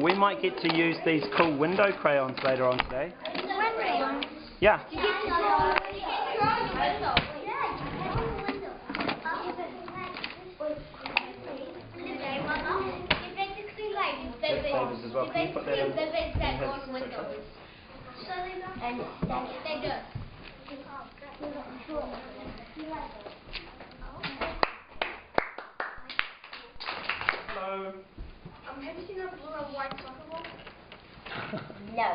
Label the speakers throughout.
Speaker 1: cool. We might get to use these cool window crayons later on today. Yeah. That's David's as well. Can you put that in his picture? Hello.
Speaker 2: Have you seen a blue and white soccer ball?
Speaker 3: No.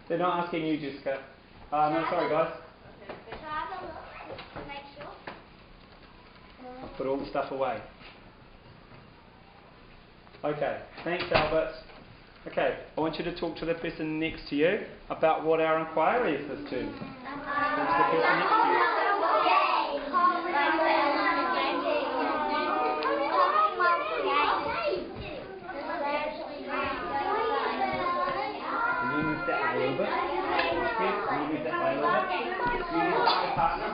Speaker 1: They're not asking you, Jessica. No, sorry guys. I'll put all the stuff away. Okay, thanks Albert. Okay, I want you to talk to the person next to you about what our inquiry is this term. Talk to the person next to you. Can you move that way a little bit? Yes, can you move that way a little bit? Do you need to find a partner?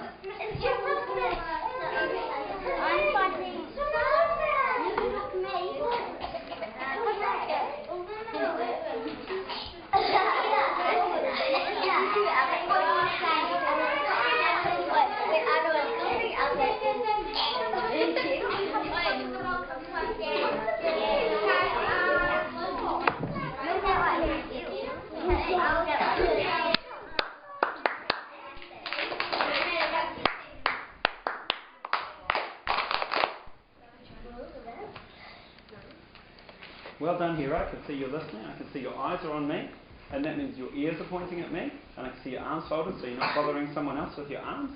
Speaker 1: Well done, Hero. I can see you're listening. I can see your eyes are on me. And that means your ears are pointing at me. And I can see your arms folded, so you're not bothering someone else with your arms.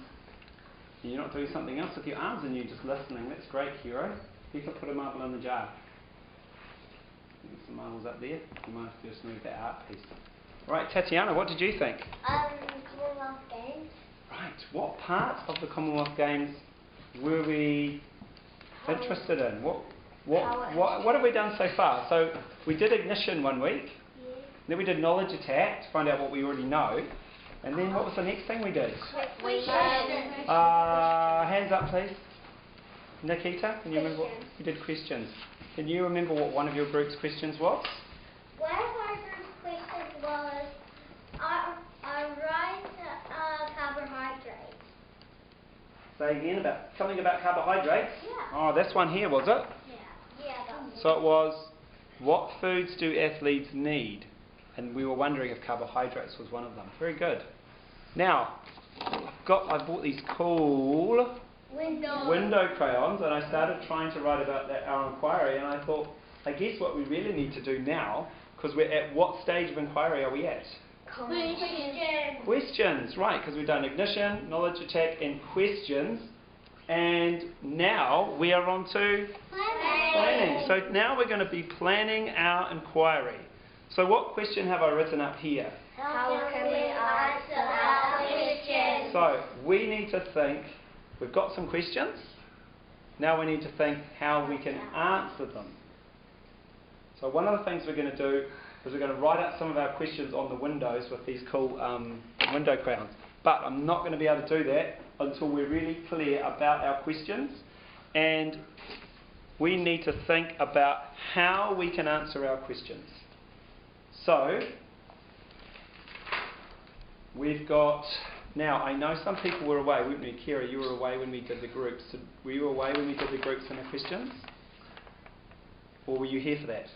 Speaker 1: And you're not doing something else with your arms, and you're just listening. That's great, Hero. You can put a marble in the jar. There's some marbles up there. You might have to just move that art piece. Right, Tatiana, what did you think?
Speaker 3: Commonwealth Games.
Speaker 1: Right, what part of the Commonwealth Games were we interested in? What have we done so far? So we did ignition one week.
Speaker 3: Yeah.
Speaker 1: Then we did knowledge attack to find out what we already know. And then what was the next thing we did? Hands up please. Nikita, can you remember what we did? Questions. Can you remember what one of your group's questions was?
Speaker 3: One of our group's questions was, write carbohydrates.
Speaker 1: Say again, about something about carbohydrates?
Speaker 3: Yeah.
Speaker 1: Oh, this one here, was it?
Speaker 3: Yeah, that was
Speaker 1: So it was, what foods do athletes need? And we were wondering if carbohydrates was one of them. Very good. Now, I bought these cool window crayons, and I started trying to write about our inquiry, and I thought, I guess what we really need to do now, because we're at what stage of inquiry are we at? Questions, right, because we've done ignition, knowledge attack, and questions. And now we are on to planning. So now we're going to be planning our inquiry. So what question have I written up here?
Speaker 3: How can we answer our questions?
Speaker 1: So we need to think, we've got some questions. Now we need to think how we can answer them. So one of the things we're going to do is we're going to write out some of our questions on the windows with these cool window crayons. But I'm not going to be able to do that until we're really clear about our questions, and we need to think about how we can answer our questions. So we've got, now I know some people were away, weren't we? Kira, you were away when we did the groups. Were you away when we did the groups and the questions? Or were you here for that?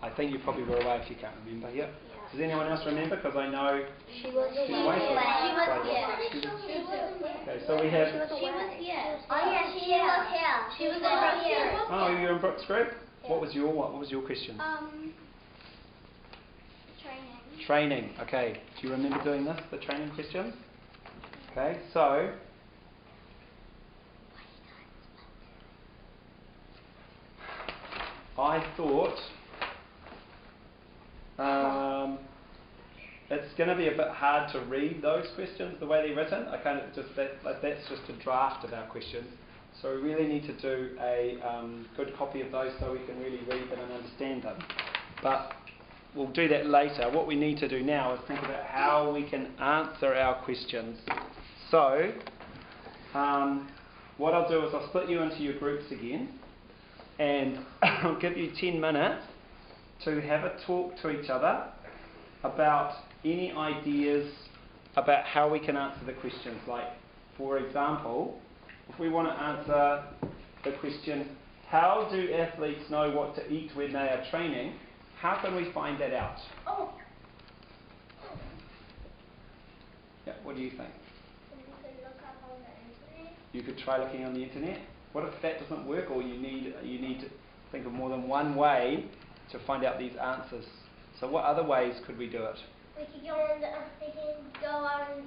Speaker 1: I think you probably were away if you can't remember. Yep. Does anyone else remember? Because I know
Speaker 3: She was
Speaker 1: away Okay, so we have.
Speaker 3: She was here. Oh yeah, she was here. She was over here.
Speaker 1: Oh, you were in Brooks' group. What was your question?
Speaker 3: Training.
Speaker 1: Training. Okay. Do you remember doing this? The training questions. Okay. So. I thought. It's going to be a bit hard to read those questions the way they're written. I kind of just that's just a draft of our questions. So we really need to do a good copy of those so we can really read them and understand them. But we'll do that later. What we need to do now is think about how we can answer our questions. So what I'll do is I'll split you into your groups again, and I'll give you 10 minutes to have a talk to each other about any ideas about how we can answer the questions. Like, for example, if we want to answer the question, how do athletes know what to eat when they are training? How can we find that out?
Speaker 2: Oh.
Speaker 1: Yeah, what do you think?
Speaker 3: You could look up on the internet.
Speaker 1: You could try looking on the internet. What if that doesn't work, or you need to think of more than one way to find out these answers? So what other ways could we do it?
Speaker 3: We could go on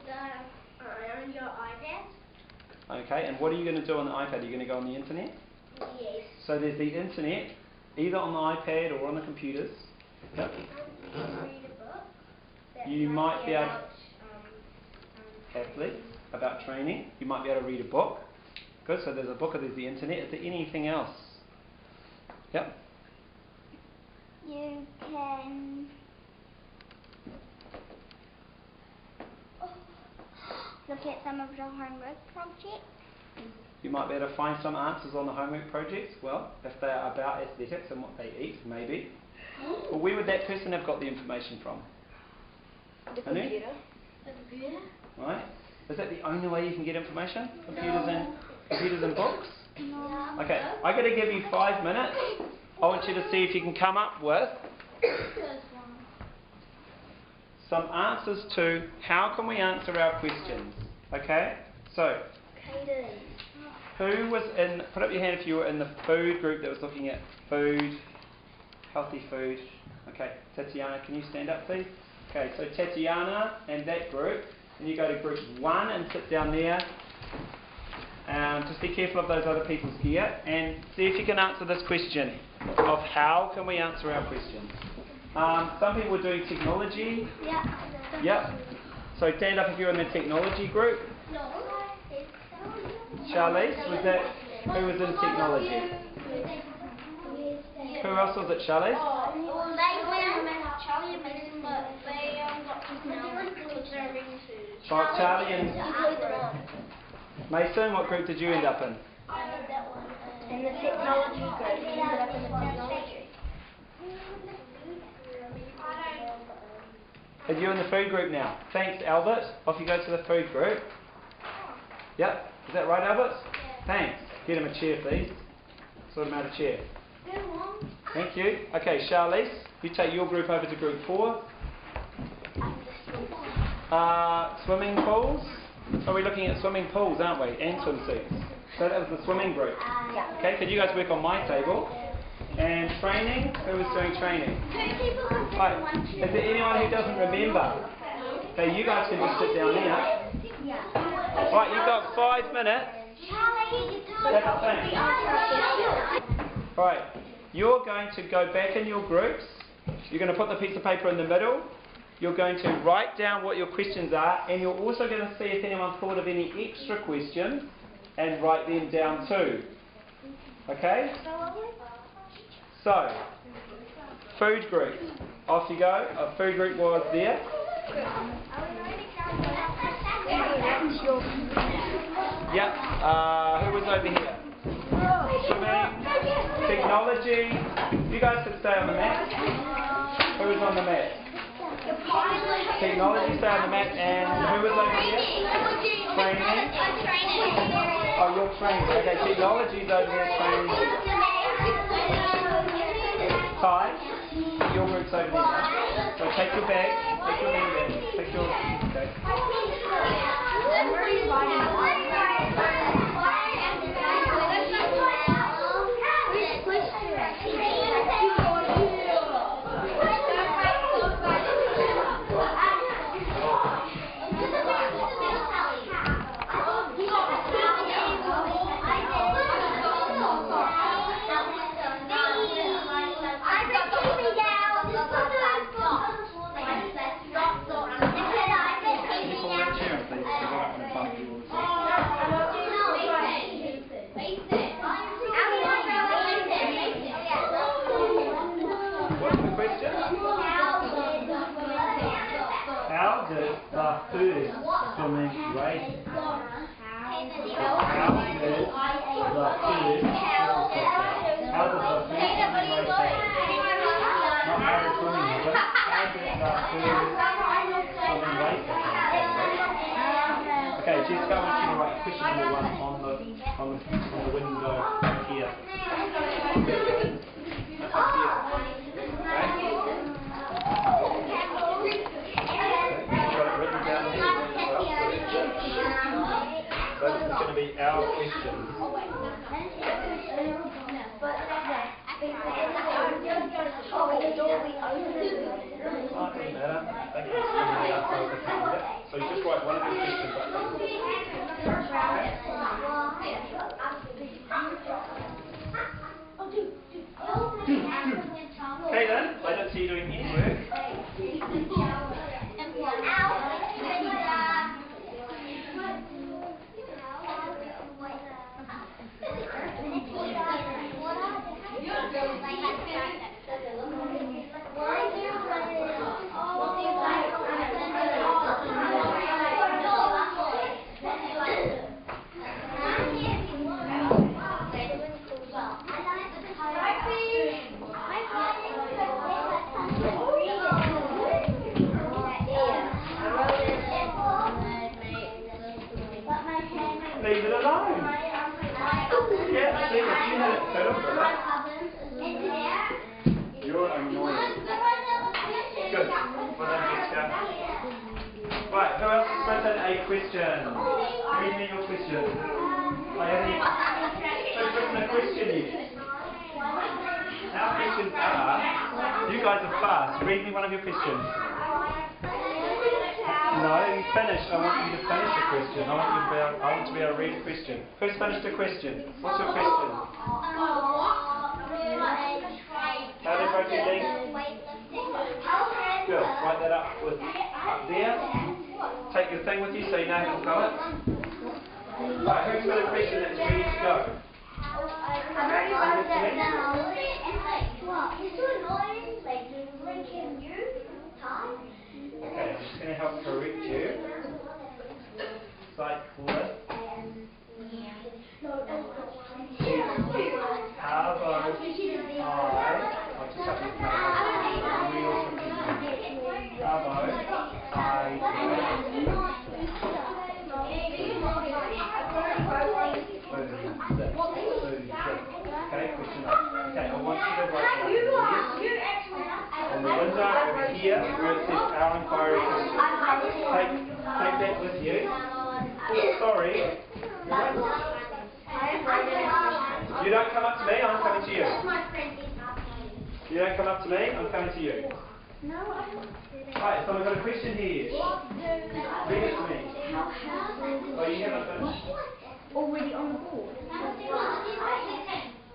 Speaker 3: your iPad.
Speaker 1: Okay, and what are you going to do on the iPad? Are you going to go on the internet?
Speaker 3: Yes.
Speaker 1: So there's the internet, either on the iPad or on the computers. Yep.
Speaker 3: You can read a book. That
Speaker 1: You might be able
Speaker 3: about,
Speaker 1: athletes, about training. You might be able to read a book. Good, so there's a book or there's the internet. Is there anything else? Yep.
Speaker 3: You can look at some of the homework projects.
Speaker 1: You might be able to find some answers on the homework projects. Well, if they are about athletics and what they eat, maybe. Well, where would that person have got the information from?
Speaker 2: The
Speaker 1: Anu?
Speaker 2: computer. The computer?
Speaker 1: Right? Is that the only way you can get information? Computers and books?
Speaker 3: No.
Speaker 1: Okay, I'm going to give you 5 minutes. I want you to see if you can come up with some answers to how can we answer our questions. Okay? So, who was in, put up your hand if you were in the food group that was looking at food, healthy food. Okay, Tatiana, can you stand up please? Okay, so Tatiana and that group, and you go to group 1 and sit down there. Just be careful of those other people's gear and see if you can answer this question of how can we answer our questions. Some people are doing technology.
Speaker 3: Yeah.
Speaker 1: Yep. So stand up if you're in the technology group. Charlize, who was in technology? Who else was it, Charlize?
Speaker 3: Charlie and Mason, but they got kicked out because they're reading food.
Speaker 1: Charlie and Mason, what group did you end up in?
Speaker 3: In the technology group. You ended up in the technology.
Speaker 1: Are you in the food group now? Thanks, Albert. Off you go to the food group. Yep. Is that right, Albert?
Speaker 3: Yeah.
Speaker 1: Thanks. Get him a chair, please. Sort him out a chair. Thank you. Okay, Charlize, you take your group over to group 4. Swimming pools. Are we looking at swimming pools, aren't we? And swimsuits. So that was the swimming group. Okay, could you guys work on my table? And training. Who was doing training? Right. Is there anyone who doesn't remember? Okay, you guys can just sit down there. Right, you've got 5 minutes. That's it. Right, you're going to go back in your groups. You're going to put the piece of paper in the middle. You're going to write down what your questions are, and you're also going to see if anyone thought of any extra questions and write them down too. Okay? So, food group. Off you go. A food group was there. Yep. Who was over here? Swimming. Technology. You guys can stay on the mat. Who was on the mat? Technology, stay on the mat. And who was over here? Training. Oh, you're training. Okay, technology's over here training. Ty, your group's over there. So take your bag. Take your bag there. Take your bag. How did the first swimming race? How did the first How does the first swimming race happen? Not how they're swimming, is it? How does the first swimming race happen? Okay, Jessica, I want you to write question number 1 on the window here. So this is going to be our question. Oh, it doesn't matter. They can just come on the outside of the calendar. So you just write one of your questions up there. Okay then, I don't see you doing any work. Leave it alone. Yeah, see, if you had it set up for that. You're annoying. Good. Well done, Jessica. Right, who else has written a question? Read me your question. Who's written a question yet? Our questions are, you guys are fast. Read me one of your questions. No, you finished. I want you to finish the question. I want to be able to read a question. Who's finished a question? What's your question? How do you break your leg? Good. Write that up there. Take your thing with you so you know how to spell it. Right, who's got a question that's ready to go?
Speaker 3: I've already wrote that down. It's so annoying, like linking you time.
Speaker 1: Okay, I'm just going to help correct you. Cyclist. How about I'll just help you How Okay, question up. Okay, I want you to write on the window over here where it says our inquiry question. Take that with you. Oh, sorry. You don't come up to me, I'm coming to you. You don't come up to me, I'm coming to you. Right, so I've got a question here. Read it to me. Oh, you haven't finished.
Speaker 3: Already on the board.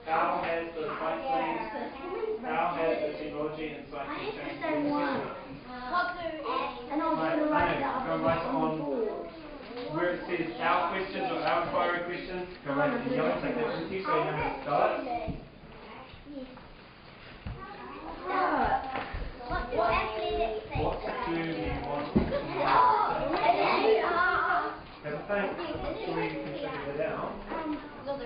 Speaker 1: How has the technology and cycling changed the education?
Speaker 3: And I was going to write that
Speaker 1: Go and write it on where it says our questions or our inquiry questions. Go and write it in yellow, take that with you so you know how to spell it.